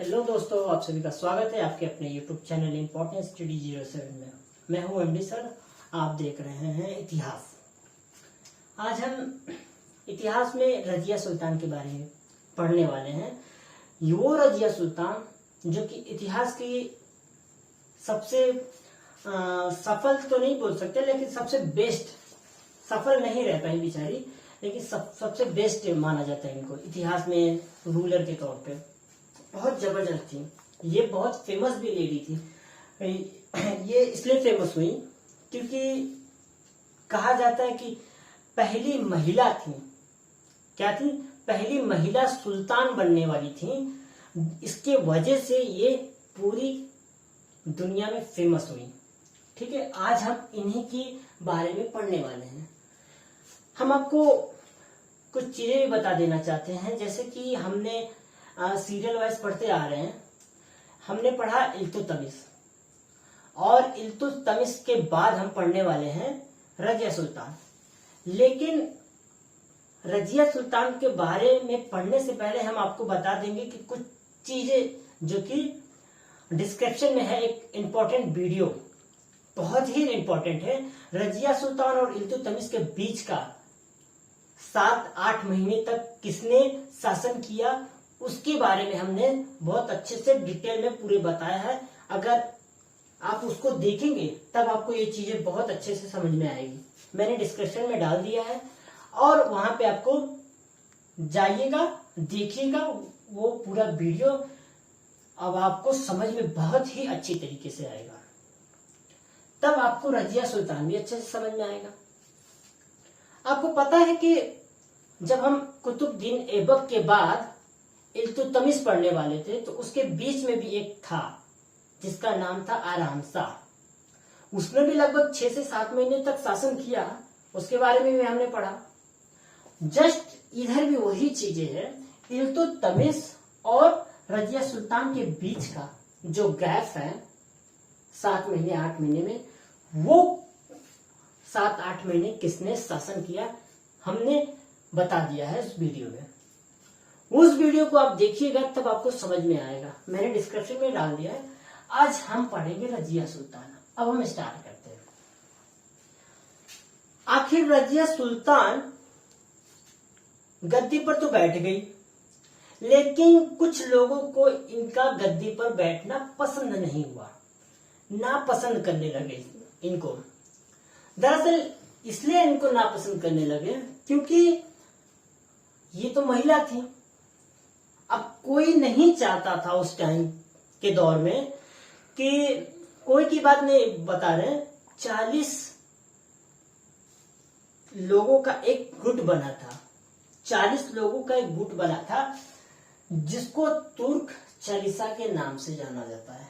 Hello दोस्तों, आप सभी का स्वागत है आपके अपने यूट्यूब चैनल इम्पोर्टेंट स्टडी 07 में। मैं हूं एमडी सर। आप देख रहे हैं इतिहास। आज हम इतिहास में रजिया सुल्तान के बारे में पढ़ने वाले हैं। वो रजिया सुल्तान जो कि इतिहास की सबसे सफल तो नहीं बोल सकते, लेकिन सबसे बेस्ट, सफल नहीं रह पाई बेचारी, लेकिन सबसे बेस्ट माना जाता है इनको इतिहास में रूलर के तौर पे। बहुत जबरदस्त थी ये, बहुत फेमस भी लेडी थी। ये इसलिए फेमस हुई क्योंकि कहा जाता है कि पहली महिला थी। क्या थी? पहली महिला सुल्तान बनने वाली थी। इसके वजह से ये पूरी दुनिया में फेमस हुई। ठीक है, आज हम इन्हीं के बारे में पढ़ने वाले हैं। हम आपको कुछ चीजें भी बता देना चाहते हैं, जैसे कि हमने सीरियल वाइज पढ़ते आ रहे हैं। हमने पढ़ा इल्तुतमिश, और इल्तुतमिश के बाद हम पढ़ने वाले हैं रजिया सुल्तान। लेकिन रजिया सुल्तान के बारे में पढ़ने से पहले हम आपको बता देंगे कि कुछ चीजें जो कि डिस्क्रिप्शन में है। एक इम्पोर्टेंट वीडियो, बहुत ही इम्पोर्टेंट है। रजिया सुल्तान और इल्तुतमिश के बीच का 7-8 महीने तक किसने शासन किया, उसके बारे में हमने बहुत अच्छे से डिटेल में पूरे बताया है। अगर आप उसको देखेंगे तब आपको ये चीजें बहुत अच्छे से समझ में आएगी। मैंने डिस्क्रिप्शन में डाल दिया है, और वहां पे आपको जाइएगा, देखिएगा वो पूरा वीडियो। अब आपको समझ में बहुत ही अच्छी तरीके से आएगा, तब आपको रजिया सुल्तान भी अच्छे से समझ में आएगा। आपको पता है कि जब हम कुतुबुद्दीन ऐबक के बाद इल्तुतमिश पढ़ने वाले थे, तो उसके बीच में भी एक था जिसका नाम था आराम शाह। उसने भी लगभग 6 से 7 महीने तक शासन किया। उसके बारे में भी हमने पढ़ा। जस्ट इधर भी वही चीजें हैं। इल्तुतमिश और रजिया सुल्तान के बीच का जो गैप है 7 महीने 8 महीने में, वो 7-8 महीने किसने शासन किया हमने बता दिया है इस वीडियो में। उस वीडियो को आप देखिएगा तब आपको समझ में आएगा। मैंने डिस्क्रिप्शन में डाल दिया है। आज हम पढ़ेंगे रजिया सुल्तान। अब हम स्टार्ट करते हैं। आखिर रजिया सुल्तान गद्दी पर तो बैठ गई, लेकिन कुछ लोगों को इनका गद्दी पर बैठना पसंद नहीं हुआ, नापसंद करने लगे इनको। दरअसल इसलिए इनको नापसंद करने लगे क्योंकि ये तो महिला थी। अब कोई नहीं चाहता था उस टाइम के दौर में कि कोई की बात नहीं बता रहे, 40 लोगों का एक गुट बना था। 40 लोगों का एक गुट बना था जिसको तुर्क चालीसा के नाम से जाना जाता है।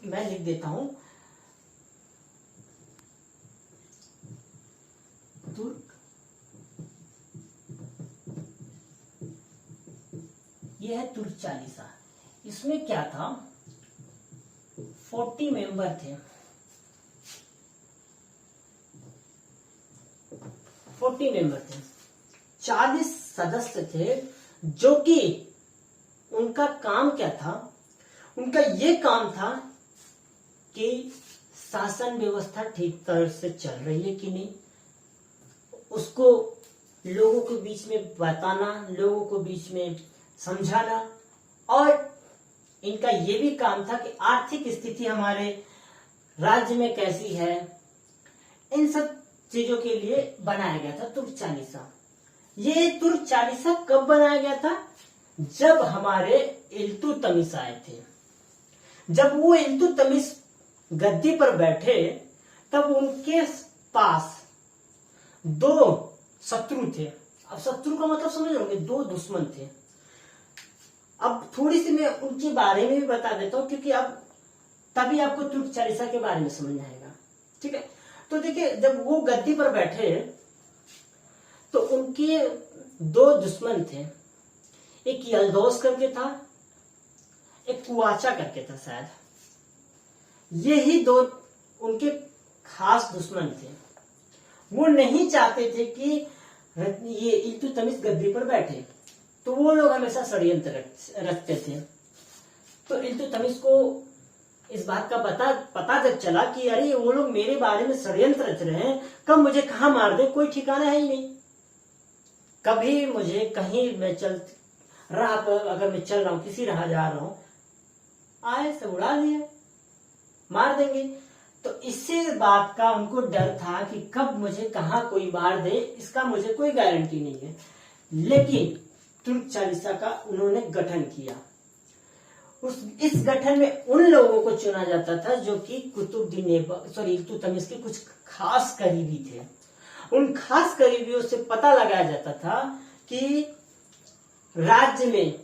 मैं लिख देता हूं, तुर्क, यह है तुर्क चालीसा। इसमें क्या था, 40 मेंबर थे। 40 मेंबर थे, 40 सदस्य थे, जो कि उनका काम क्या था? उनका ये काम था कि शासन व्यवस्था ठीक तरह से चल रही है कि नहीं, उसको लोगों के बीच में बताना, लोगों को बीच में समझाना। और इनका ये भी काम था कि आर्थिक स्थिति हमारे राज्य में कैसी है, इन सब चीजों के लिए बनाया गया था तुर्क चालीसा। ये तुर्क चालीसा कब बनाया गया था? जब हमारे इल्तुतमिश आए थे। जब वो इल्तुतमिश गद्दी पर बैठे, तब उनके पास 2 शत्रु थे। अब शत्रु का मतलब समझ रहे होंगे, 2 दुश्मन थे। अब थोड़ी सी मैं उनके बारे में भी बता देता हूं, क्योंकि अब तभी आपको तुर्क चालीसा के बारे में समझ में आएगा। ठीक है, तो देखिए, जब वो गद्दी पर बैठे तो उनके 2 दुश्मन थे। एक यल्दौस करके था, एक कुआचा करके था शायद। यही 2 उनके खास दुश्मन थे। वो नहीं चाहते थे कि ये इल्तुतमिश गद्दी पर बैठे, तो वो लोग हमेशा षड्यंत्र रचते थे। तो इल्तुतमिश को इस बात का पता जब चला कि अरे वो लोग मेरे बारे में षड्यंत्र रच रहे हैं, कब मुझे कहाँ मार दे कोई ठिकाना है ही नहीं। कभी मुझे कहीं मैं राह पर अगर मैं चल रहा हूँ, किसी राह जा रहा हूँ, आए से उड़ा दिया, मार देंगे। तो इसी बात का उनको डर था कि कब मुझे कहाँ कोई मार दे, इसका मुझे कोई गारंटी नहीं है। लेकिन तुर्क चालीसा का उन्होंने गठन किया। इस गठन में उन लोगों को चुना जाता था जो कि इल्तुतमिश के कुछ खास करीबी थे। उन खास करीबियों से पता लगाया जाता था कि राज्य में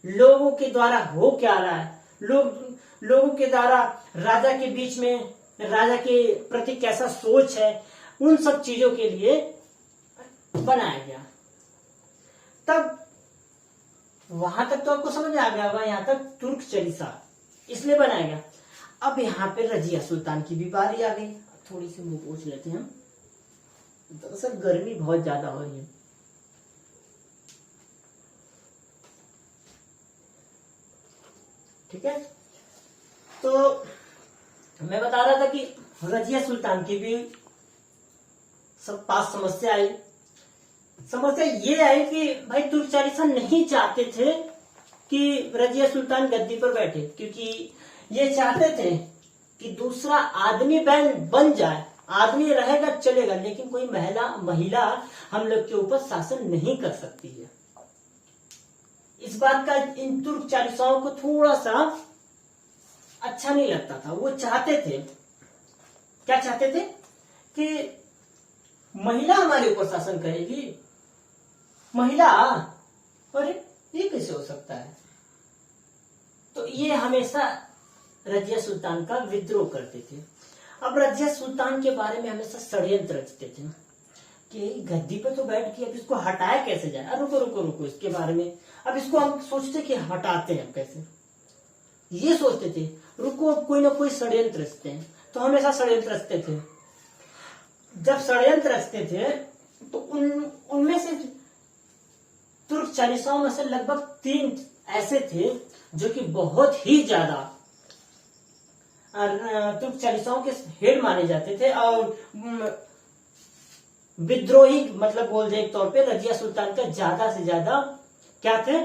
लोगों के द्वारा हो क्या रहा है, लोगों के द्वारा राजा के बीच में राजा के प्रति कैसा सोच है, उन सब चीजों के लिए बनाया गया। तब वहां तक तो आपको समझ में आ गया होगा, यहाँ तक तुर्क चालीसा इसलिए बनाया गया। अब यहाँ पे रजिया सुल्तान की भी बारी आ गई। थोड़ी सी मुंह पोंछ लेते हैं, दरअसल गर्मी बहुत ज्यादा हो रही है। ठीक है, तो मैं बता रहा था कि रजिया सुल्तान की भी सब पास समस्या आई। समस्या ये आई कि भाई तुर्क चालीसा नहीं चाहते थे कि रजिया सुल्तान गद्दी पर बैठे, क्योंकि ये चाहते थे कि दूसरा आदमी बन जाए। आदमी रहेगा चलेगा, लेकिन कोई महिला हम लोग के ऊपर शासन नहीं कर सकती है। इस बात का इन तुर्क चालीसाओं को थोड़ा सा अच्छा नहीं लगता था। वो चाहते थे, क्या चाहते थे कि महिला हमारे ऊपर शासन करेगी। महिला, अरे ये कैसे हो सकता है। तो ये हमेशा रजिया सुल्तान का विद्रोह करते थे। अब रजिया सुल्तान के बारे में हमेशा षड्यंत्र रचते थे कि गद्दी पे तो बैठ के अब इसको हटाया कैसे जाए। रुको रुको रुको, इसके बारे में अब इसको हम सोचते कि हटाते हैं कैसे, ये सोचते थे। रुको, अब कोई ना कोई षड्यंत्र रचते हैं। तो हमेशा षड्यंत्र रचते थे। जब षड्यंत्र रचते थे तो उनमें से तुर्क चालीसाओं में से लगभग 3 ऐसे थे जो कि बहुत ही ज्यादा तुर्क चालीसाओं के हेड माने जाते थे और विद्रोही मतलब बोल दे एक तौर पे रजिया सुल्तान का ज्यादा से ज्यादा क्या थे,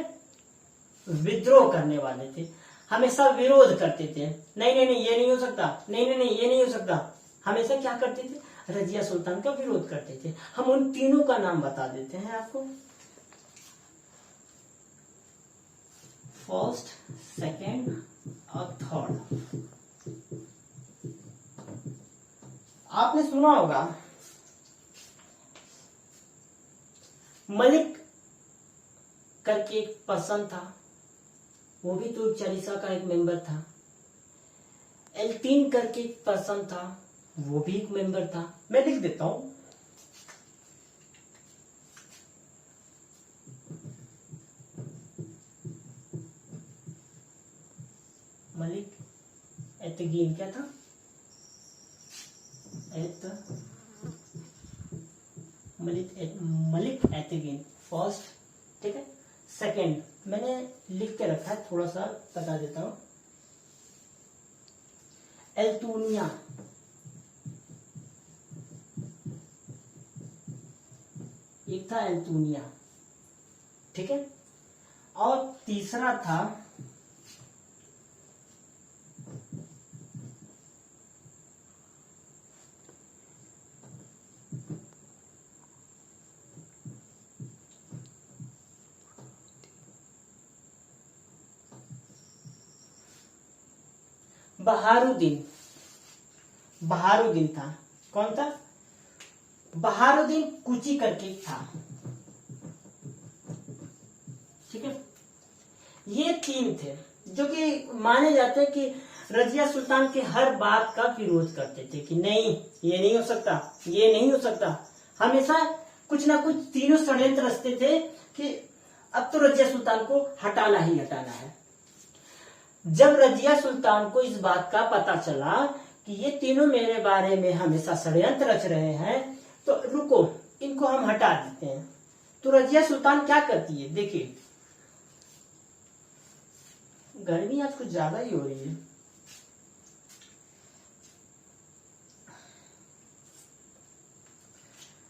विद्रोह करने वाले थे। हमेशा विरोध करते थे, नहीं नहीं नहीं ये नहीं हो सकता, नहीं नहीं नहीं ये नहीं हो सकता। हमेशा क्या करते थे, रजिया सुल्तान का विरोध करते थे। हम उन तीनों का नाम बता देते हैं आपको। फर्स्ट, सेकेंड और थर्ड। आपने सुना होगा मलिक करके एक पर्सन था, वो भी तुर्क चालीसा का एक मेंबर था। एल्टीन करके एक पर्सन था, वो भी एक मेंबर था। मैं लिख देता हूं, मलिक एतगीन क्या था, मलिक एतगीन फर्स्ट। ठीक है, सेकंड मैंने लिख के रखा है, थोड़ा सा बता देता हूं। एल्तूनिया, एक था एल्तूनिया। ठीक है, और तीसरा था बहारुद्दीन। बहारुद्दीन था, कौन था, बहारुद्दीन कुची करके था। ठीक है, ये 3 थे जो कि माने जाते हैं कि रजिया सुल्तान के हर बात का विरोध करते थे कि नहीं ये नहीं हो सकता, ये नहीं हो सकता। हमेशा कुछ ना कुछ तीनों षड्यंत्र रचते थे कि अब तो रजिया सुल्तान को हटाना ही हटाना है। जब रजिया सुल्तान को इस बात का पता चला कि ये तीनों मेरे बारे में हमेशा षड्यंत्र रच रहे हैं, तो रुको इनको हम हटा देते हैं। तो रजिया सुल्तान क्या करती है, देखिए गर्मी आज कुछ ज्यादा ही हो रही है।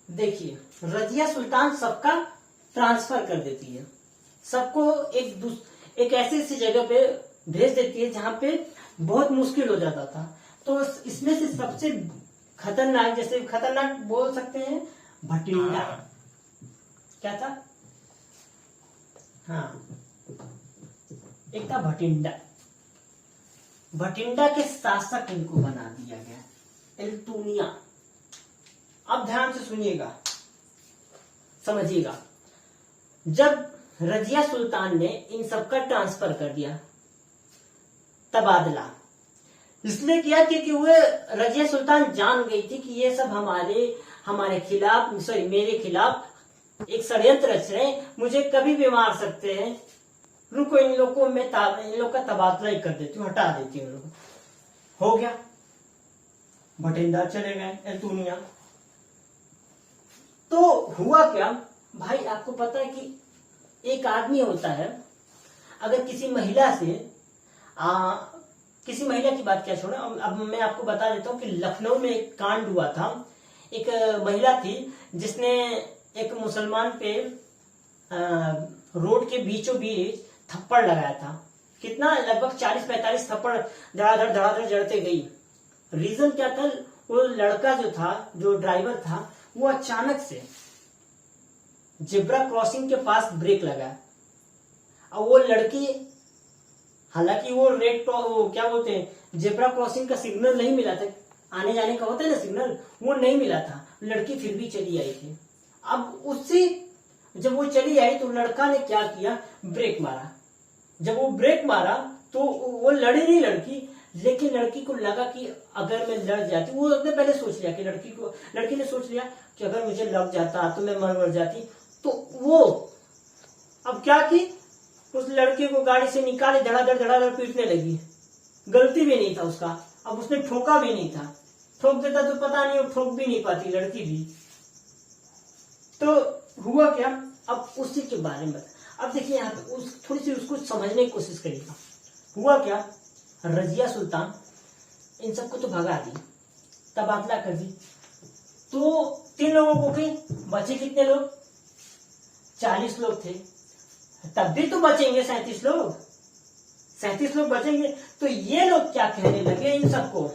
देखिए, रजिया सुल्तान सबका ट्रांसफर कर देती है, सबको एक ऐसी जगह पे भेज देती है जहां पे बहुत मुश्किल हो जाता था। तो इसमें से सबसे खतरनाक, जैसे खतरनाक बोल सकते हैं, भटिंडा। क्या था? हाँ, एक था भटिंडा। भटिंडा के शासक इनको बना दिया गया, एल्तुनिया। अब ध्यान से सुनिएगा, समझिएगा। जब रजिया सुल्तान ने इन सबका ट्रांसफर कर दिया, तबादला इसलिए किया क्योंकि वो रजिया सुल्तान जान गई थी कि ये सब हमारे खिलाफ, सॉरी मेरे खिलाफ एक षड्यंत्र रच रहे हैं, मुझे कभी भी मार सकते हैं। रुको, इन लोग का तबादला ही कर देती हूँ, हटा देती हूँ। हो गया, भटिंडा चले गए, एल्तुनिया। तो हुआ क्या भाई, आपको पता है कि एक आदमी होता है, अगर किसी महिला की बात क्या छोड़े, अब मैं आपको बता देता हूँ कि लखनऊ में एक कांड हुआ था। एक महिला थी जिसने एक मुसलमान पे रोड के बीचों बीच थप्पड़ लगाया था। कितना? लगभग 40-45 थप्पड़ धड़ाधड़ जड़ते गई। रीजन क्या था? वो लड़का जो था, जो ड्राइवर था, वो अचानक से जेब्रा क्रॉसिंग के पास ब्रेक लगाया। और वो लड़की, हालांकि वो क्या बोलते हैं, जेब्रा क्रॉसिंग का सिग्नल नहीं मिला था, आने जाने का होता है ना सिग्नल, वो नहीं मिला था। लड़की फिर भी चली आई थी। अब उससे जब वो चली आई तो लड़का ने क्या किया, ब्रेक मारा। जब वो ब्रेक मारा तो वो लड़ी नहीं लड़की, लेकिन लड़की को लगा कि अगर मैं लड़ जाती, वो उसने पहले सोच लिया कि लड़की ने सोच लिया कि अगर मुझे लग जाता तो मैं मर जाती। तो वो अब क्या की, उस लड़के को गाड़ी से निकाले, धड़ाधड़ पीटने लगी। गलती भी नहीं था उसका, अब उसने ठोका भी नहीं था। ठोक देता तो पता नहीं, वो ठोक भी नहीं पाती लड़की भी। तो हुआ क्या, अब उसी के बारे में अब देखिए, यहाँ पे थोड़ी सी उसको समझने की कोशिश करिएगा। हुआ क्या, रजिया सुल्तान इन सबको तो भगा दी, तबादला कर दी। तो 3 लोगों को गई, बचे कितने लोग? 40 लोग थे। तब भी तो बचेंगे 37 लोग, 37 लोग बचेंगे। तो ये लोग क्या कहने लगे इन सबको,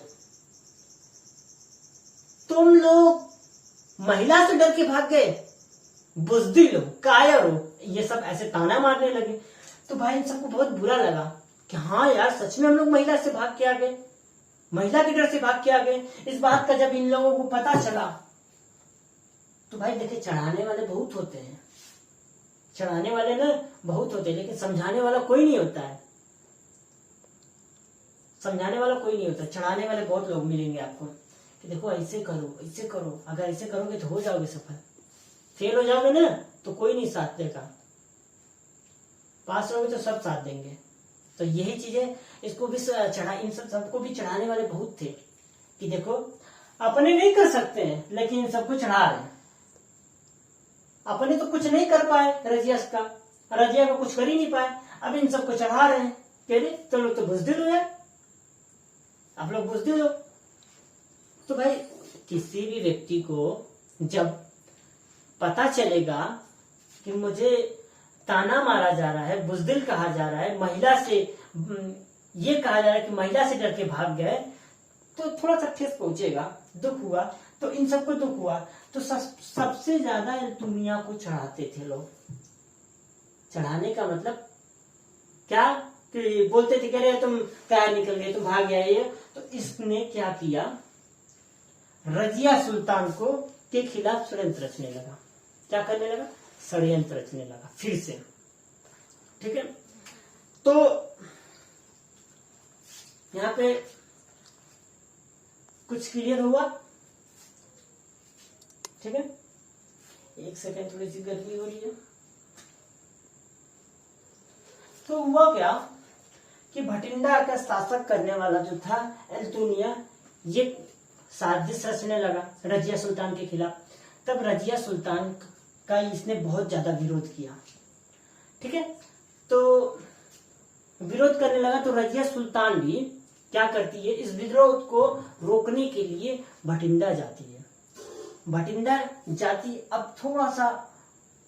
तुम लोग महिला से डर के भाग गए, बुज़दिल हो, कायर हो, ये सब ऐसे ताना मारने लगे। तो भाई इन सबको बहुत बुरा लगा कि हाँ यार, सच में हम लोग महिला से भाग के आ गए, महिला के डर से भाग के आ गए। इस बात का जब इन लोगों को पता चला तो भाई देखिए, चढ़ाने वाले बहुत होते हैं, चढ़ाने वाले ना बहुत होते हैं, लेकिन समझाने वाला कोई नहीं होता है। समझाने वाला कोई नहीं होता, चढ़ाने वाले बहुत लोग मिलेंगे आपको कि देखो ऐसे करो, ऐसे करो, अगर ऐसे करोगे तो हो जाओगे सफल। फेल हो जाओगे ना तो कोई नहीं साथ देगा, पास रहोगे तो सब साथ देंगे। तो यही चीजें, इसको भी इन सबको भी चढ़ाने वाले बहुत थे कि देखो, अपने नहीं कर सकते हैं लेकिन इन सबको चढ़ा रहे हैं। अपने तो कुछ नहीं कर पाए, रजिया का कुछ कर ही नहीं पाए, अब इन सबको चढ़ा रहे हैं। पहले तो लोग तो बुज़दिल हो जाए, आप लोग बुज़दिल हो। तो भाई किसी भी व्यक्ति को जब पता चलेगा कि मुझे ताना मारा जा रहा है, बुज़दिल कहा जा रहा है, महिला से ये कहा जा रहा है कि महिला से डर के भाग गए, तो थोड़ा सा ठेस पहुंचेगा, दुख हुआ। तो इन सबको दुख हुआ। तो सबसे ज्यादा दुनिया को चढ़ाते थे लोग। चढ़ाने का मतलब क्या, कि बोलते थे, कह रहे तुम पैर निकल गए, तुम भाग गए। तो इसने क्या किया, रजिया सुल्तान को के खिलाफ षड्यंत्र रचने लगा। क्या करने लगा? षड्यंत्र रचने लगा फिर से। ठीक है, तो यहां पे कुछ क्लियर हुआ? ठीक है, एक सेकेंड, थोड़ी सी गर्मी हो रही है। तो हुआ क्या कि भटिंडा का शासक करने वाला जो था एल्तुनिया, ये साजिश रचने लगा रजिया सुल्तान के खिलाफ। तब रजिया सुल्तान का इसने बहुत ज्यादा विरोध किया। ठीक है, तो विरोध करने लगा तो रजिया सुल्तान भी क्या करती है, इस विद्रोह को रोकने के लिए भटिंडा जाती है। भटिंडा जाती, अब थोड़ा सा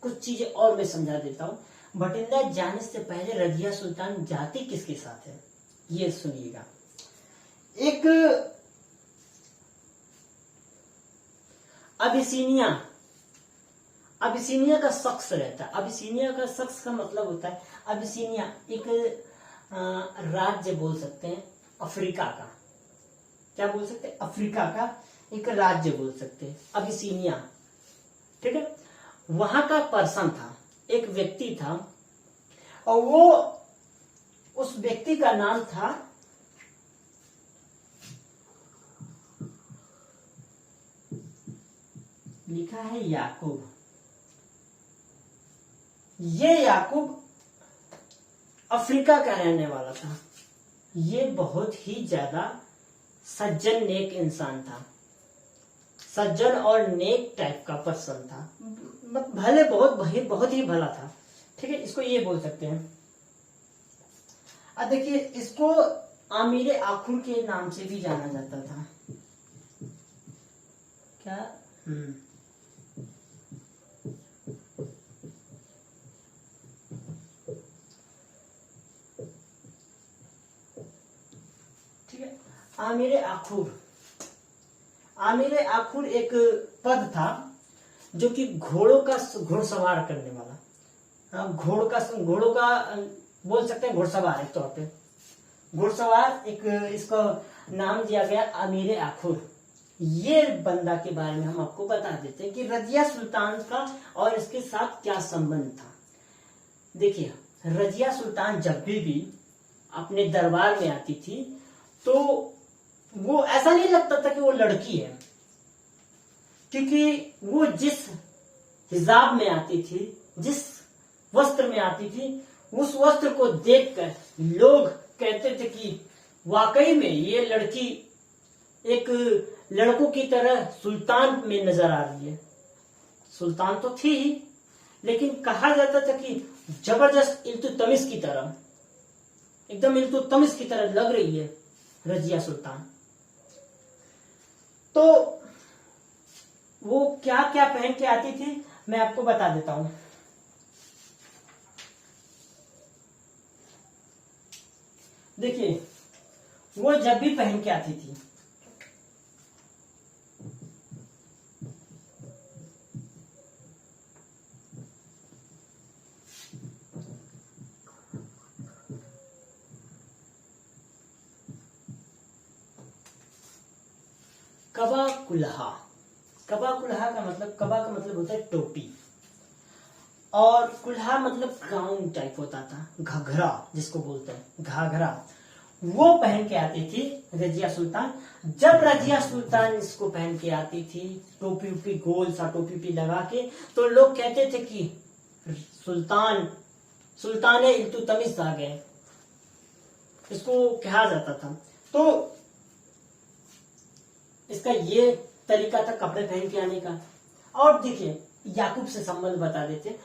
कुछ चीजें और मैं समझा देता हूँ। भटिंडा जाने से पहले रजिया सुल्तान जाती किसके साथ है, ये सुनिएगा। एक अबिसीनिया का शख्स रहता है। अबिसीनिया का शख्स का मतलब होता है, अबिसीनिया एक राज्य बोल सकते हैं अफ्रीका का। क्या बोल सकते हैं, अफ्रीका का एक राज्य बोल सकते हैं अबिसीनिया, ठीक है। वहां का पर्सन था, एक व्यक्ति था, और वो उस व्यक्ति का नाम था लिखा है याकूब। ये याकूब अफ्रीका का रहने वाला था। ये बहुत ही ज्यादा सज्जन नेक इंसान था, सज्जन और नेक टाइप का पर्सन था, भले बहुत ही भला था, ठीक है। इसको ये बोल सकते हैं। अब देखिए, इसको आमिर आखुर के नाम से भी जाना जाता था। क्या ठीक है। आमिर आखुर एक पद था जो कि घोड़सवार करने वाला, घोड़ों का बोल सकते हैं, घोड़सवार एक तौर पे घोड़सवार, एक इसको नाम दिया गया आमिर आखुर। ये बंदा के बारे में हम आपको बता देते हैं कि रजिया सुल्तान का और इसके साथ क्या संबंध था। देखिए, रजिया सुल्तान जब भी अपने दरबार में आती थी तो वो ऐसा नहीं लगता था कि वो लड़की है, क्योंकि वो जिस हिजाब में आती थी, जिस वस्त्र में आती थी, उस वस्त्र को देखकर लोग कहते थे कि वाकई में ये लड़की एक लड़कों की तरह सुल्तान में नजर आ रही है। सुल्तान तो थी ही, लेकिन कहा जाता था कि जबरदस्त इल्तुतमिश की तरह, एकदम इल्तुतमिश की तरह लग रही है रजिया सुल्तान। तो वो क्या क्या पहन के आती थी मैं आपको बता देता हूं। देखिए, वो जब भी पहन के आती थी, कबा कुल्हा। कबा कुल्हा का मतलब, कबा का मतलब होता है टोपी, और कुल्हा मतलब गाउन टाइप होता था, घघरा जिसको बोलते हैं, घाघरा। वो पहन के आती थी रजिया सुल्तान। जब रजिया सुल्तान इसको पहन के आती थी, टोपी उपी, गोल सा टोपी लगा के, तो लोग कहते थे कि सुल्तान इल्तुतमिश आ गए, इसको कहा जाता था। तो इसका ये तरीका था कपड़े पहन के आने का। और देखिए, याकूब से संबंध बता देते।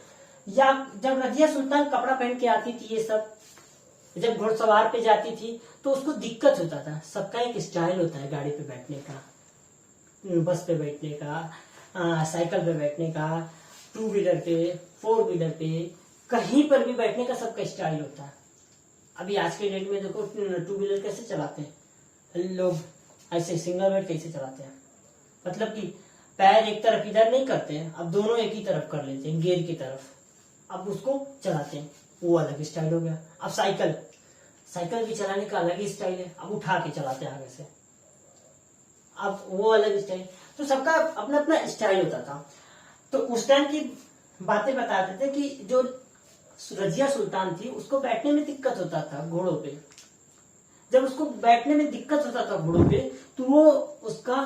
या जब रजिया सुल्तान कपड़ा पहन के आती थी, ये सब जब घोड़सवार पे जाती थी तो उसको दिक्कत होता था। सबका एक स्टाइल होता है, गाड़ी पे बैठने का, बस पे बैठने का, साइकिल पे बैठने का, 2 व्हीलर पे, 4 व्हीलर पे, कहीं पर भी बैठने का सबका स्टाइल होता है। अभी आज के डेट में देखो 2 व्हीलर कैसे चलाते हैं लोग, ऐसे सिंगल बेड कैसे चलाते हैं, मतलब कि पैर एक तरफ इधर नहीं करते हैं, अब दोनों एक ही तरफ कर लेते हैं, गियर की तरफ, अब उसको चलाते हैं, वो अलग स्टाइल हो गया। अब साइकिल भी चलाने का अलग ही स्टाइल है, अब उठा के चलाते हैं आगे से, अब वो अलग स्टाइल। तो सबका अपना अपना स्टाइल होता था। तो उस टाइम की बातें बताते थे कि जो रजिया सुल्तान थी उसको बैठने में दिक्कत होता था घोड़ों पे। जब उसको बैठने में दिक्कत होता था घोड़ों पे, तो वो उसका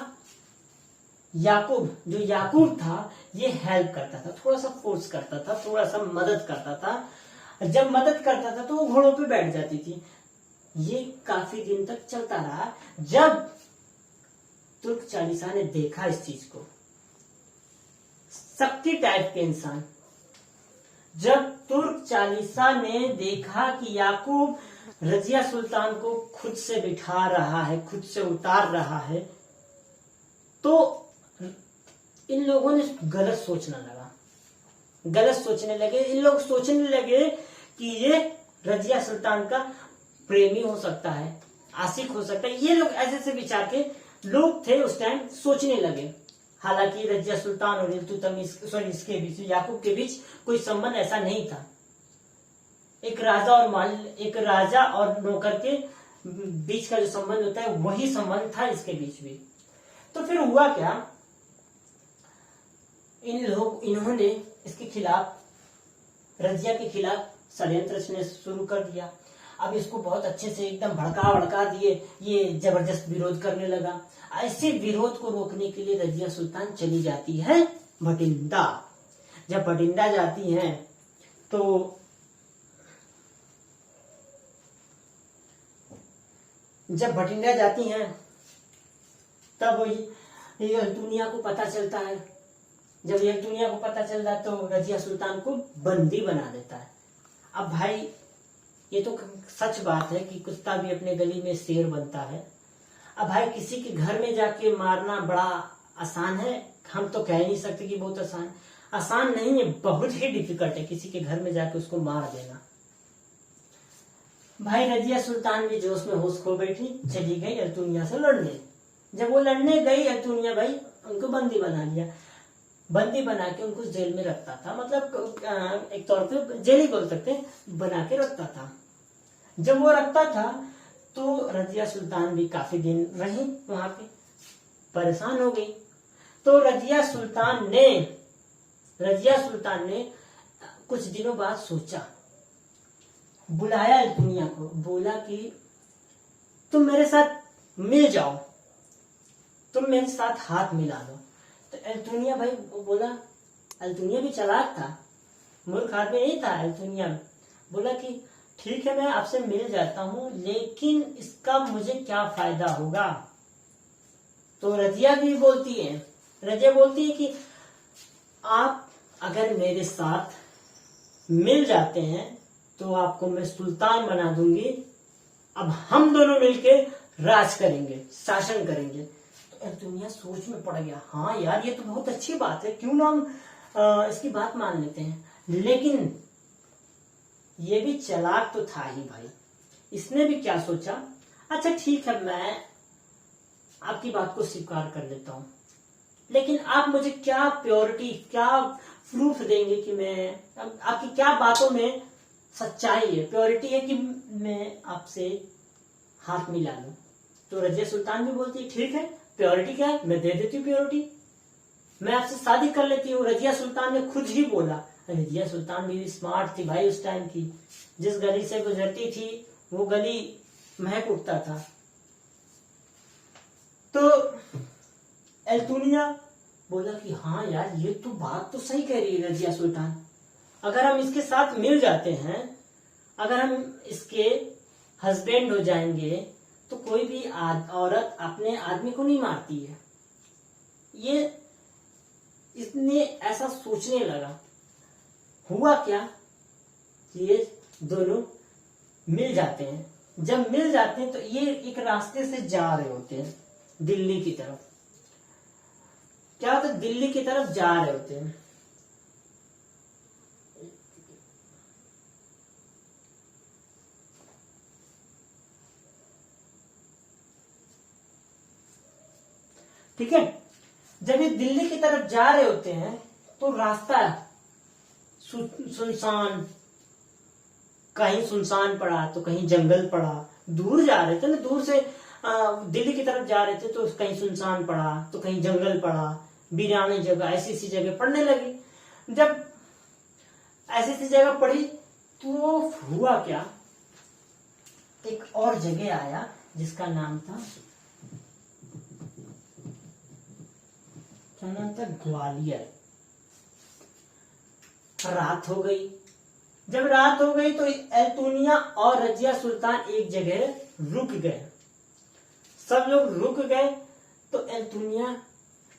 याकूब था, ये हेल्प करता था, थोड़ा सा फोर्स करता था, थोड़ा सा मदद करता था। जब मदद करता था तो वो घोड़ों पे बैठ जाती थी। ये काफी दिन तक चलता रहा। जब तुर्क चालीसा ने देखा इस चीज को, शक्ति टाइप के इंसान, जब तुर्क चालीसा ने देखा कि याकूब रजिया सुल्तान को खुद से बिठा रहा है, खुद से उतार रहा है, तो इन लोगों ने गलत सोचने लगा, गलत सोचने लगे। इन लोग सोचने लगे कि ये रजिया सुल्तान का प्रेमी हो सकता है, आशिक हो सकता है। ये लोग ऐसे ऐसे विचार के लोग थे उस टाइम, सोचने लगे। हालांकि रजिया सुल्तान और इल्तुतमिश इसके बीच, याकूब के बीच कोई संबंध ऐसा नहीं था। एक राजा और नौकर के बीच का जो संबंध होता है वही संबंध था इसके बीच भी। तो फिर हुआ क्या, इन्होंने इसके खिलाफ, रजिया के खिलाफ षड्यंत्र रचने शुरू कर दिया। अब इसको बहुत अच्छे से एकदम भड़का दिए, ये जबरदस्त विरोध करने लगा। ऐसे विरोध को रोकने के लिए रजिया सुल्तान चली जाती है भटिंडा। जब भटिंडा जाती हैं तो जब भटिंडा जाती हैं तब ये अल्तुनिया को पता चलता है। जब ये अल्तुनिया को पता चलता है तो रजिया सुल्तान को बंदी बना देता है। अब भाई ये तो सच बात है कि कुत्ता भी अपने गली में शेर बनता है। अब भाई किसी के घर में जाके मारना बड़ा आसान है, हम तो कह नहीं सकते कि बहुत आसान नहीं है, बहुत ही डिफिकल्ट है किसी के घर में जाके उसको मार देना। भाई रजिया सुल्तान भी जोश में होश खो बैठी, चली गई अल्तुनिया से लड़ने। जब वो लड़ने गई अल्तुनिया भाई उनको बंदी बना लिया। बंदी बना के उनको जेल में रखता था, मतलब एक तौर पे जेल ही बोल सकते हैं, बना के रखता था। जब वो रखता था तो रजिया सुल्तान भी काफी दिन रही वहां पे, परेशान हो गई। तो रजिया सुल्तान ने कुछ दिनों बाद सोचा, बुलाया अल्तुनिया को, बोला कि तुम मेरे साथ मिल जाओ, तुम मेरे साथ हाथ मिला दो। तो अल्तुनिया भाई बोला, अल्तुनिया भी चालाक था, मूर्ख आदमी नहीं था। अल्तुनिया बोला कि ठीक है मैं आपसे मिल जाता हूं, लेकिन इसका मुझे क्या फायदा होगा। तो रजिया बोलती है कि आप अगर मेरे साथ मिल जाते हैं तो आपको मैं सुल्तान बना दूंगी। अब हम दोनों मिलके राज करेंगे, शासन करेंगे। तो अल्तुनिया सोच में पड़ गया, हाँ यार ये तो बहुत अच्छी बात है, क्यों ना हम इसकी बात मान लेते हैं। लेकिन ये भी चालाक तो था ही भाई, इसने भी क्या सोचा, अच्छा ठीक है मैं आपकी बात को स्वीकार कर लेता हूं, लेकिन आप मुझे क्या प्योरिटी, क्या प्रूफ देंगे कि मैं, आपकी क्या बातों में सच्चाई है, प्योरिटी है कि मैं आपसे हाथ मिला लूं। तो रजिया सुल्तान भी बोलती है ठीक है, प्योरिटी क्या है, मैं दे देती हूँ प्योरिटी, मैं आपसे शादी कर लेती हूँ। रजिया सुल्तान ने खुद ही बोला। रजिया सुल्तान भी स्मार्ट थी भाई उस टाइम की, जिस गली से गुजरती थी वो गली महक उठता था। तो अल्तुनिया बोला कि हाँ यार ये तो बात तो सही कह रही है रजिया सुल्तान, अगर हम इसके साथ मिल जाते हैं, अगर हम इसके हस्बैंड हो जाएंगे तो कोई भी औरत अपने आदमी को नहीं मारती है। ये इसने ऐसा सोचने लगा। हुआ क्या, ये दोनों मिल जाते हैं। जब मिल जाते हैं तो ये एक रास्ते से जा रहे होते हैं दिल्ली की तरफ। क्या होता है, दिल्ली की तरफ जा रहे होते हैं। ठीक है, जब ये दिल्ली की तरफ जा रहे होते हैं तो रास्ता सुनसान, कहीं सुनसान पड़ा तो कहीं जंगल पड़ा। दूर जा रहे थे ना, दूर से दिल्ली की तरफ जा रहे थे तो कहीं सुनसान पड़ा तो कहीं जंगल पड़ा, वीरानी जगह, ऐसी ऐसी जगह पड़ने लगी। जब ऐसी ऐसी जगह पड़ी तो हुआ क्या, एक और जगह आया जिसका नाम था, क्या नाम था, ग्वालियर। रात हो गई। जब रात हो गई तो अल्तुनिया और रजिया सुल्तान एक जगह रुक गए। सब लोग रुक गए। तो अल्तुनिया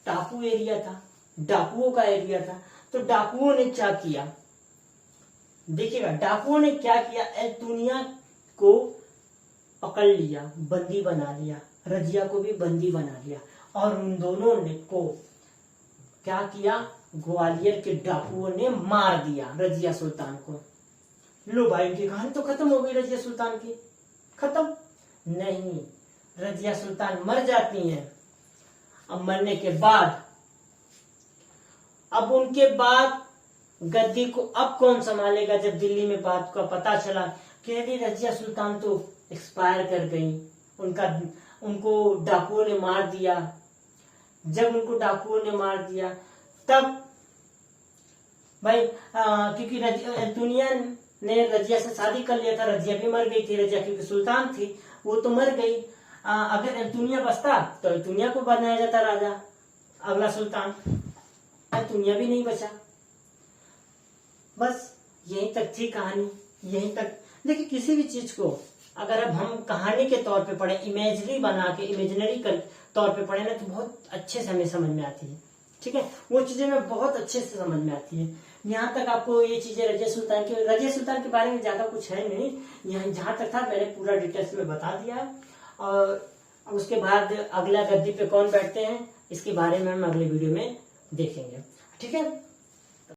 टापू एरिया था, डाकुओं का एरिया था। तो डाकुओं ने क्या किया, देखिएगा डाकुओं ने क्या किया, अल्तुनिया को पकड़ लिया, बंदी बना लिया, रजिया को भी बंदी बना लिया और उन दोनों ने को क्या किया, ग्वालियर के डाकुओं ने मार दिया रजिया सुल्तान को। लो भाई, इनकी कहानी तो खत्म हो गई, रजिया सुल्तान की खत्म नहीं, रजिया सुल्तान मर जाती हैं। अब मरने के बाद अब उनके बाद गद्दी को अब कौन संभालेगा? जब दिल्ली में बात का पता चला कि रजिया सुल्तान तो एक्सपायर कर गई, उनको डाकुओं ने मार दिया। जब उनको डाकुओं ने मार दिया तब भाई क्योंकि दुनिया ने रजिया से शादी कर लिया था, रजिया भी मर गई थी, रजिया क्योंकि सुल्तान थी वो तो मर गई। अगर दुनिया बचता तो दुनिया को बनाया जाता राजा, अगला सुल्तान, दुनिया भी नहीं बचा। बस यहीं तक थी कहानी, यहीं तक। देखिए किसी भी चीज को अगर अब हम कहानी के तौर पे पढ़े, इमेजरी बना के, इमेजिनरी तौर पे पढ़े ना, तो बहुत अच्छे से हमें समझ में आती है। ठीक है, वो चीजें में बहुत अच्छे से समझ में आती है। यहाँ तक आपको ये चीजें रजिया सुल्तान के बारे में ज्यादा कुछ है नहीं, यहाँ जहां तक था मैंने पूरा डिटेल्स में बता दिया। और उसके बाद अगला गद्दी पे कौन बैठते हैं इसके बारे में हम अगले वीडियो में देखेंगे। ठीक है।